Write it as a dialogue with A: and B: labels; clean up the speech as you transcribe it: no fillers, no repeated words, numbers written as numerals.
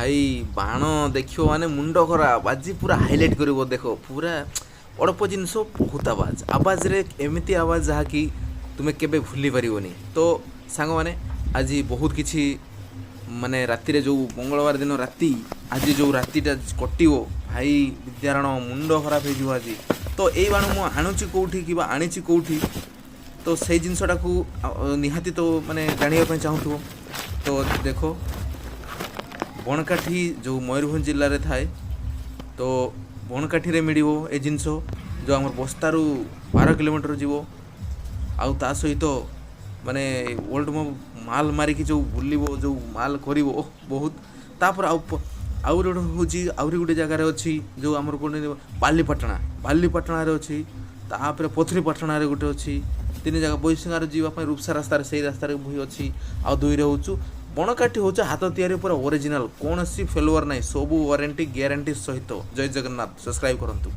A: ଭାଇ ବାଣ ଦେଖିବ ମାନେ ମୁଣ୍ଡ ଖରାପ ଆଜି ପୁରା ହାଇଲାଇଟ୍ କରିବ ଦେଖ ପୁରା ଅଳ୍ପ ଜିନିଷ ବହୁତ ଆବାଜରେ ଏମିତି ଆବାଜ ଯାହାକି ତୁମେ କେବେ ଭୁଲି ପାରିବନି। ତ ସାଙ୍ଗମାନେ ଆଜି ବହୁତ କିଛି ମାନେ ରାତିରେ ଯେଉଁ ମଙ୍ଗଳବାର ଦିନ ରାତି ଆଜି ଯେଉଁ ରାତିଟା କଟିବ ଭାଇ ବିଦ୍ୟାରଣ ମୁଣ୍ଡ ଖରାପ ହେଇଯିବ ଆଜି। ତ ଏଇ ବାଣ ମୁଁ ଆଣୁଛି କେଉଁଠି କିମ୍ବା ଆଣିଛି କେଉଁଠି ତ ସେଇ ଜିନିଷଟାକୁ ନିହାତି ତ ମାନେ ଜାଣିବା ପାଇଁ ଚାହୁଁଥିବ। ତ ଦେଖ ବଣକାଠି ଯେଉଁ ମୟୂରଭଞ୍ଜ ଜିଲ୍ଲାରେ ଥାଏ ତ ବଣକାଠିରେ ମିଳିବ ଏ ଜିନିଷ ଯେଉଁ ଆମର ବସ୍ତାରୁ 12 କିଲୋମିଟର ଯିବ ଆଉ ତା ସହିତ ମାନେ ଓଲ୍ଡ ମାଲ ମାରିକି ଯେଉଁ ବୁଲିବ ଯେଉଁ ମାଲ କରିବ ବହୁତ। ତାପରେ ଆହୁରି ଗୋଟେ ହେଉଛି ଆହୁରି ଗୋଟେ ଜାଗାରେ ଅଛି ଯେଉଁ ଆମର କ'ଣ ବାଲିପାଟଣାରେ ଅଛି। ତାପରେ ପଥରୀପାଟଣାରେ ଗୋଟେ ଅଛି। 3 ଜାଗା ବୈଶିଙ୍ଗାରେ ଯିବା ପାଇଁ ରୂପସା ରାସ୍ତାରେ ସେଇ ରାସ୍ତାରେ ବି ଅଛି। ଆଉ 2ରେ ହେଉଛୁ ବଣକାଠି ହେଉଛି ହାତ ତିଆରି ପୁରା ଅରିଜିନାଲ କୌଣସି ଫେଲୁଅର୍ ନାହିଁ ସବୁ ୱାରେଣ୍ଟି ଗ୍ୟାରେଣ୍ଟି ସହିତ। ଜୟ ଜଗନ୍ନାଥ। ସବସ୍କ୍ରାଇବ୍ କରନ୍ତୁ।